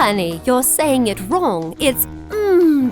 Honey, you're saying it wrong. It's,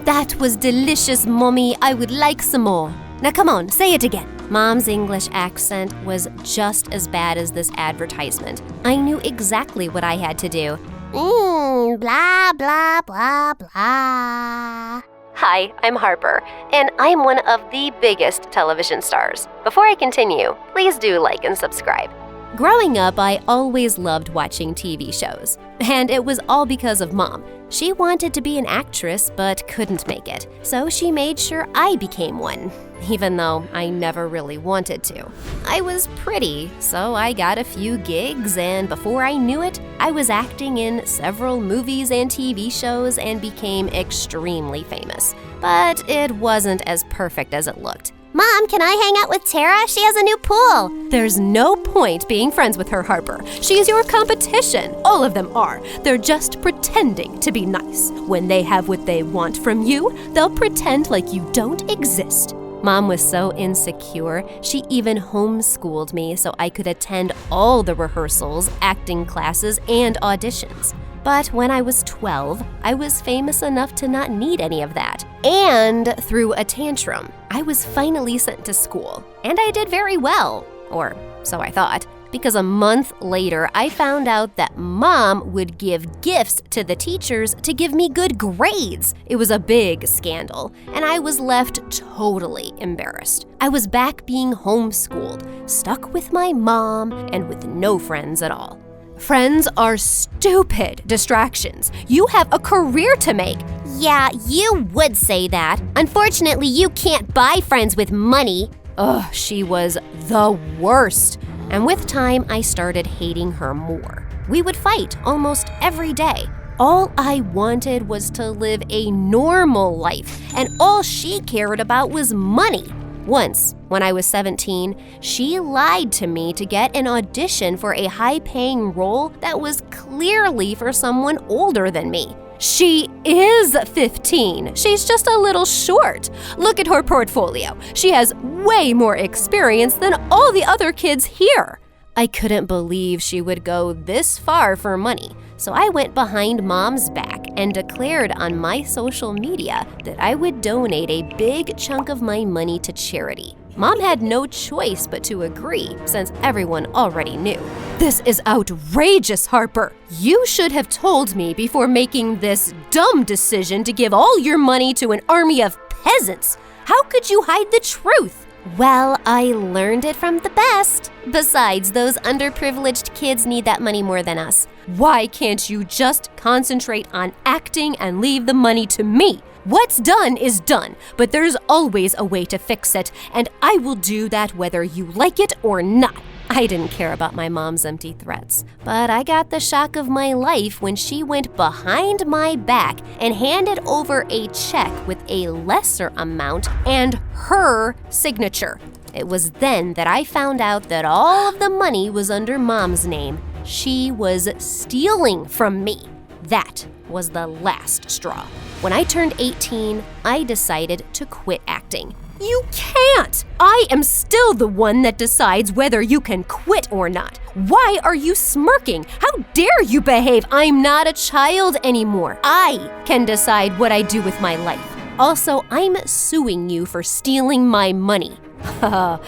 that was delicious, Mommy. I would like some more. Now come on, say it again. Mom's English accent was just as bad as this advertisement. I knew exactly what I had to do. Blah, blah, blah, blah. Hi, I'm Harper, and I'm one of the biggest television stars. Before I continue, please do like and subscribe. Growing up, I always loved watching TV shows, and it was all because of Mom. She wanted to be an actress but couldn't make it, so she made sure I became one, even though I never really wanted to. I was pretty, so I got a few gigs, and before I knew it, I was acting in several movies and TV shows and became extremely famous. But it wasn't as perfect as it looked. Mom, can I hang out with Tara? She has a new pool. There's no point being friends with her, Harper. She is your competition. All of them are. They're just pretending to be nice. When they have what they want from you, they'll pretend like you don't exist. Mom was so insecure, she even homeschooled me so I could attend all the rehearsals, acting classes, and auditions. But when I was 12, I was famous enough to not need any of that. And through a tantrum, I was finally sent to school. And I did very well, or so I thought, because a month later, I found out that Mom would give gifts to the teachers to give me good grades. It was a big scandal, and I was left totally embarrassed. I was back being homeschooled, stuck with my mom, and with no friends at all. Friends are stupid distractions. You have a career to make. Yeah, you would say that. Unfortunately, you can't buy friends with money. Ugh, she was the worst. And with time, I started hating her more. We would fight almost every day. All I wanted was to live a normal life, and all she cared about was money. Once, when I was 17, she lied to me to get an audition for a high-paying role that was clearly for someone older than me. She is 15. She's just a little short. Look at her portfolio. She has way more experience than all the other kids here. I couldn't believe she would go this far for money, so I went behind Mom's back and declared on my social media that I would donate a big chunk of my money to charity. Mom had no choice but to agree, since everyone already knew. This is outrageous, Harper. You should have told me before making this dumb decision to give all your money to an army of peasants. How could you hide the truth? Well, I learned it from the best. Besides, those underprivileged kids need that money more than us. Why can't you just concentrate on acting and leave the money to me? What's done is done, but there's always a way to fix it, and I will do that whether you like it or not. I didn't care about my mom's empty threats, but I got the shock of my life when she went behind my back and handed over a check with a lesser amount and her signature. It was then that I found out that all of the money was under Mom's name. She was stealing from me. That was the last straw. When I turned 18, I decided to quit acting. You can't! I am still the one that decides whether you can quit or not. Why are you smirking? How dare you behave? I'm not a child anymore. I can decide what I do with my life. Also, I'm suing you for stealing my money. The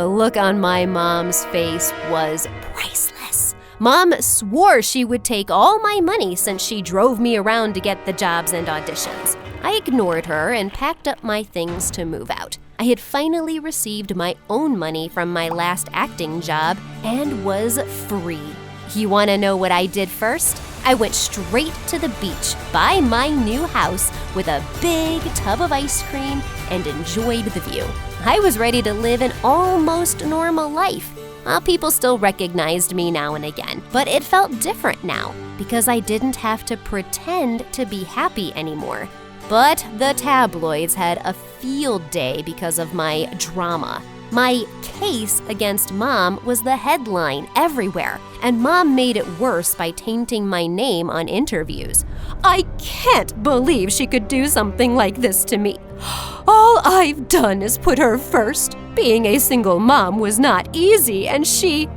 look on my mom's face was priceless. Mom swore she would take all my money since she drove me around to get the jobs and auditions. I ignored her and packed up my things to move out. I had finally received my own money from my last acting job and was free. You want to know what I did first? I went straight to the beach by my new house with a big tub of ice cream and enjoyed the view. I was ready to live an almost normal life. People still recognized me now and again, but it felt different now because I didn't have to pretend to be happy anymore. But the tabloids had a field day because of my drama. My case against Mom was the headline everywhere, and Mom made it worse by tainting my name on interviews. I can't believe she could do something like this to me. All I've done is put her first. Being a single mom was not easy, and she...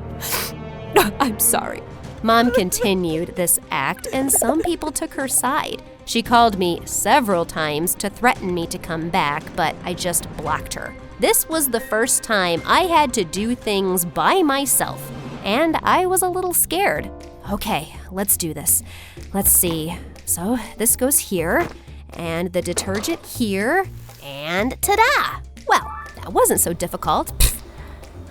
I'm sorry. Mom continued this act, and some people took her side. She called me several times to threaten me to come back, but I just blocked her. This was the first time I had to do things by myself, and I was a little scared. Okay, let's do this. Let's see. So this goes here, and the detergent here, and ta-da! Well, that wasn't so difficult. Pfft.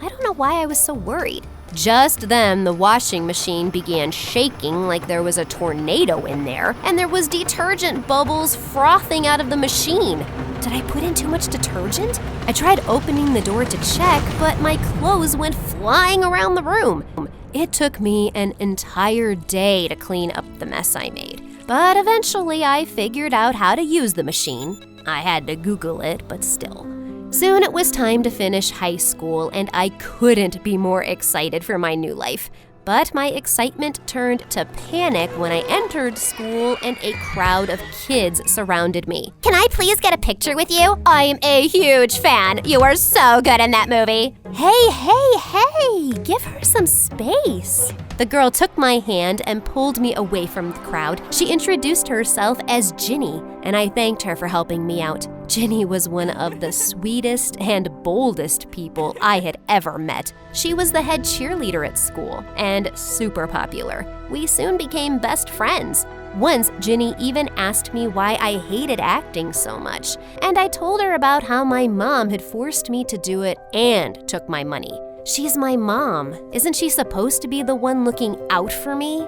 I don't know why I was so worried. Just then, the washing machine began shaking like there was a tornado in there, and there was detergent bubbles frothing out of the machine. Did I put in too much detergent? I tried opening the door to check, but my clothes went flying around the room. It took me an entire day to clean up the mess I made. But eventually, I figured out how to use the machine. I had to Google it, but still. Soon it was time to finish high school, and I couldn't be more excited for my new life. But my excitement turned to panic when I entered school and a crowd of kids surrounded me. Can I please get a picture with you? I'm a huge fan. You are so good in that movie. Hey, give her some space. The girl took my hand and pulled me away from the crowd. She introduced herself as Ginny, and I thanked her for helping me out. Ginny was one of the sweetest and boldest people I had ever met. She was the head cheerleader at school and super popular. We soon became best friends. Once, Ginny even asked me why I hated acting so much, and I told her about how my mom had forced me to do it and took my money. She's my mom. Isn't she supposed to be the one looking out for me?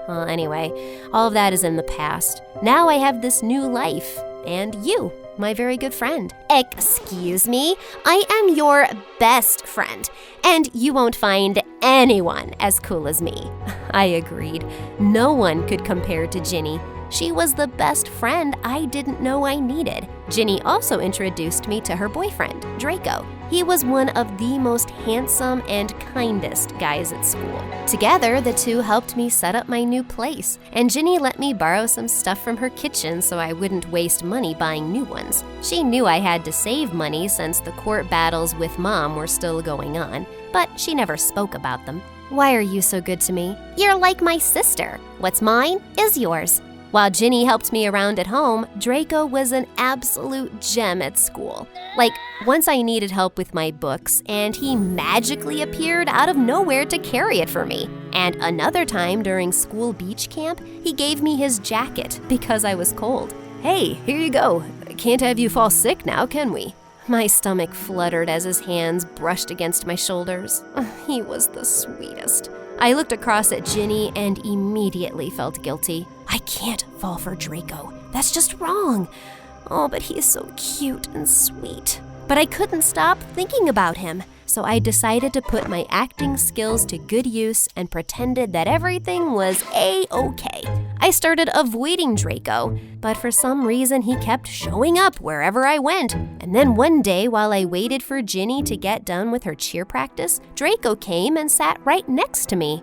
Well, anyway, all of that is in the past. Now I have this new life, and you, my very good friend. Excuse me? I am your best friend, and you won't find anyone as cool as me. I agreed. No one could compare to Ginny. She was the best friend I didn't know I needed. Ginny also introduced me to her boyfriend, Draco. He was one of the most handsome and kindest guys at school. Together, the two helped me set up my new place, and Ginny let me borrow some stuff from her kitchen so I wouldn't waste money buying new ones. She knew I had to save money since the court battles with Mom were still going on, but she never spoke about them. Why are you so good to me? You're like my sister. What's mine is yours. While Ginny helped me around at home, Draco was an absolute gem at school. Like, once I needed help with my books, and he magically appeared out of nowhere to carry it for me. And another time during school beach camp, he gave me his jacket because I was cold. Hey, here you go. Can't have you fall sick now, can we? My stomach fluttered as his hands brushed against my shoulders. He was the sweetest. I looked across at Ginny and immediately felt guilty. I can't fall for Draco. That's just wrong. Oh, but he is so cute and sweet. But I couldn't stop thinking about him, so I decided to put my acting skills to good use and pretended that everything was A-okay. I started avoiding Draco, but for some reason he kept showing up wherever I went. And then one day, while I waited for Ginny to get done with her cheer practice, Draco came and sat right next to me.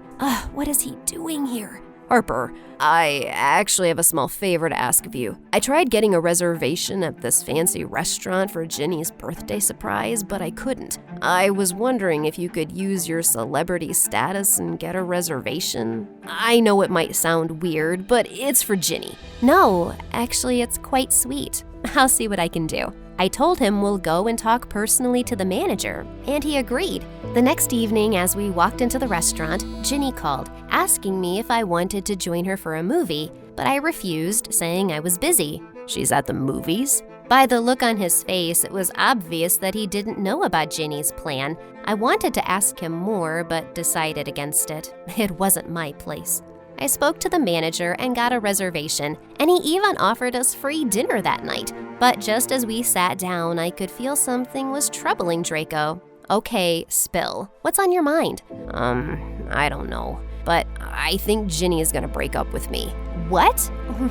What is he doing here? Harper, I actually have a small favor to ask of you. I tried getting a reservation at this fancy restaurant for Ginny's birthday surprise, but I couldn't. I was wondering if you could use your celebrity status and get a reservation. I know it might sound weird, but it's for Ginny. No, actually, it's quite sweet. I'll see what I can do. I told him we'll go and talk personally to the manager, and he agreed. The next evening, as we walked into the restaurant, Ginny called, asking me if I wanted to join her for a movie, but I refused, saying I was busy. She's at the movies? By the look on his face, it was obvious that he didn't know about Ginny's plan. I wanted to ask him more, but decided against it. It wasn't my place. I spoke to the manager and got a reservation, and he even offered us free dinner that night. But just as we sat down, I could feel something was troubling Draco. Okay, spill. What's on your mind? I don't know, but I think Ginny is gonna break up with me. What?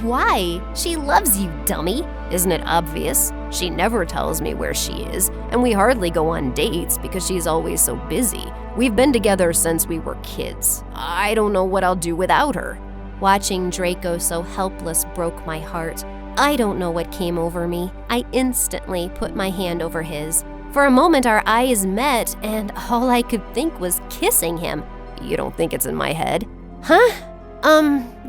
Why? She loves you, dummy. Isn't it obvious? She never tells me where she is, and we hardly go on dates because she's always so busy. We've been together since we were kids. I don't know what I'll do without her. Watching Draco so helpless broke my heart. I don't know what came over me. I instantly put my hand over his. For a moment, our eyes met, and all I could think was kissing him. You don't think it's in my head? Huh?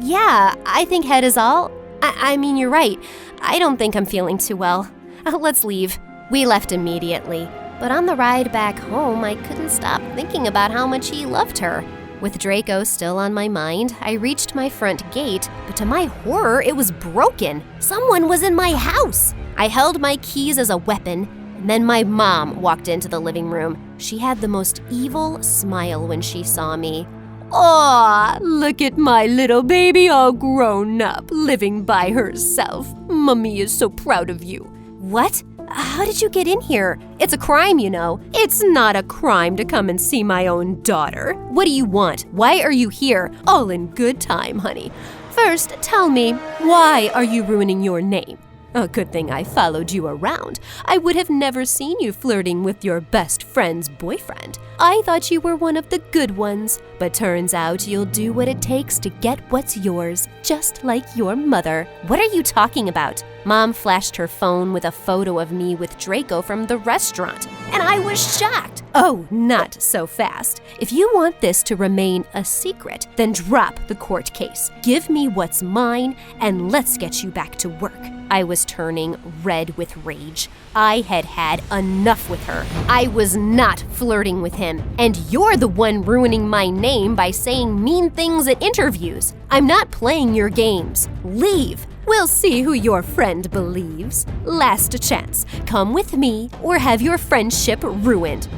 Yeah, I think head is all. I mean, you're right. I don't think I'm feeling too well. Let's leave. We left immediately. But on the ride back home, I couldn't stop thinking about how much he loved her. With Draco still on my mind, I reached my front gate, but to my horror, it was broken. Someone was in my house. I held my keys as a weapon, and then my mom walked into the living room. She had the most evil smile when she saw me. Aw, look at my little baby all grown up, living by herself. Mummy is so proud of you. What? How did you get in here? It's a crime, you know. It's not a crime to come and see my own daughter. What do you want? Why are you here? All in good time, honey. First, tell me, why are you ruining your name? A good thing I followed you around. I would have never seen you flirting with your best friend's boyfriend. I thought you were one of the good ones, but turns out you'll do what it takes to get what's yours, just like your mother. What are you talking about? Mom flashed her phone with a photo of me with Draco from the restaurant, and I was shocked. Oh, not so fast. If you want this to remain a secret, then drop the court case. Give me what's mine, and let's get you back to work. I was turning red with rage. I had had enough with her. I was not flirting with him, and you're the one ruining my name by saying mean things at interviews. I'm not playing your games. Leave. We'll see who your friend believes. Last chance. Come with me or have your friendship ruined.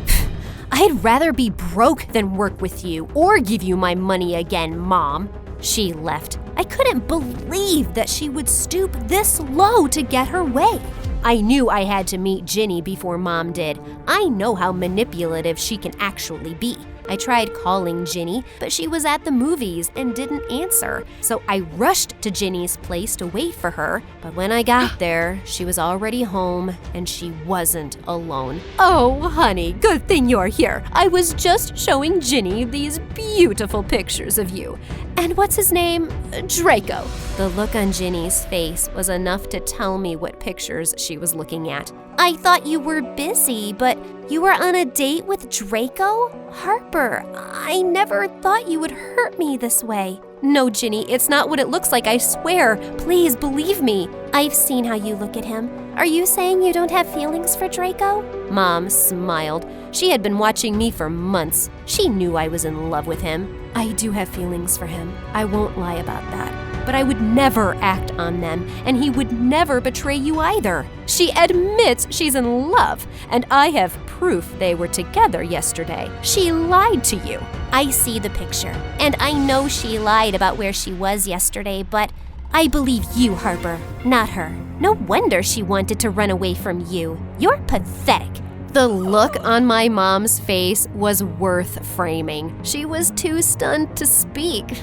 I'd rather be broke than work with you or give you my money again, Mom. She left. I couldn't believe that she would stoop this low to get her way. I knew I had to meet Ginny before Mom did. I know how manipulative she can actually be. I tried calling Ginny, but she was at the movies and didn't answer. So I rushed to Ginny's place to wait for her. But when I got there, she was already home and she wasn't alone. Oh, honey, good thing you're here. I was just showing Ginny these beautiful pictures of you. And what's his name? Draco. The look on Ginny's face was enough to tell me what pictures she was looking at. I thought you were busy, but you were on a date with Draco? Harper, I never thought you would hurt me this way. No, Ginny, it's not what it looks like, I swear. Please believe me. I've seen how you look at him. Are you saying you don't have feelings for Draco? Mom smiled. She had been watching me for months. She knew I was in love with him. I do have feelings for him. I won't lie about that. But I would never act on them, and he would never betray you either. She admits she's in love, and I have proof they were together yesterday. She lied to you. I see the picture, and I know she lied about where she was yesterday, but I believe you, Harper, not her. No wonder she wanted to run away from you. You're pathetic. The look on my mom's face was worth framing. She was too stunned to speak.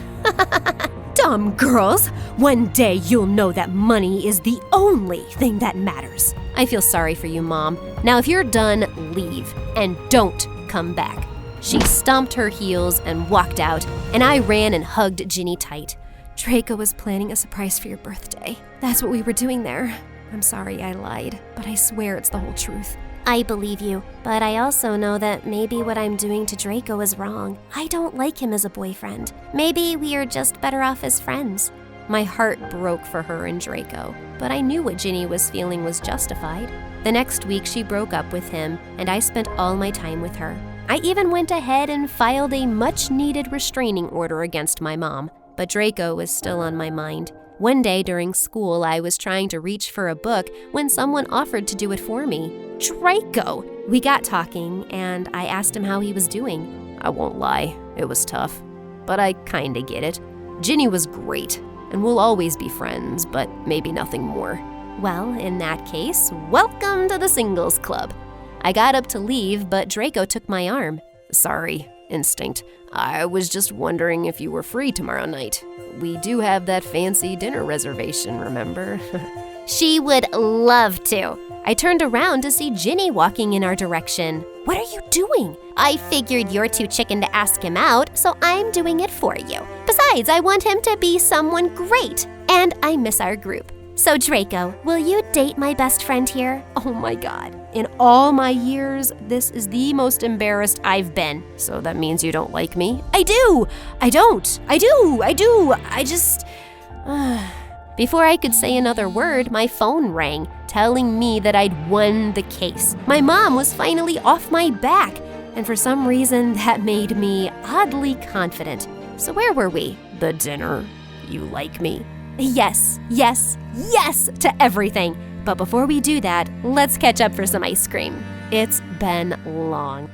Dumb girls! One day you'll know that money is the only thing that matters. I feel sorry for you, Mom. Now if you're done, leave. And don't come back. She stomped her heels and walked out, and I ran and hugged Ginny tight. Draco was planning a surprise for your birthday. That's what we were doing there. I'm sorry I lied, but I swear it's the whole truth. I believe you, but I also know that maybe what I'm doing to Draco is wrong. I don't like him as a boyfriend. Maybe we are just better off as friends. My heart broke for her and Draco, but I knew what Ginny was feeling was justified. The next week she broke up with him, and I spent all my time with her. I even went ahead and filed a much-needed restraining order against my mom, but Draco was still on my mind. One day during school, I was trying to reach for a book when someone offered to do it for me. Draco! We got talking, and I asked him how he was doing. I won't lie, it was tough, but I kinda get it. Ginny was great, and we'll always be friends, but maybe nothing more. Well, in that case, welcome to the singles club. I got up to leave, but Draco took my arm. Sorry, instinct. I was just wondering if you were free tomorrow night. We do have that fancy dinner reservation, remember? She would love to. I turned around to see Ginny walking in our direction. What are you doing? I figured you're too chicken to ask him out, so I'm doing it for you. Besides, I want him to be someone great, and I miss our group. So, Draco, will you date my best friend here? Oh my god. In all my years, this is the most embarrassed I've been. So that means you don't like me? I do! I don't! I do! I just. Before I could say another word, my phone rang, telling me that I'd won the case. My mom was finally off my back, and for some reason that made me oddly confident. So where were we? The dinner. You like me? Yes, yes, yes to everything. But before we do that, let's catch up for some ice cream. It's been long.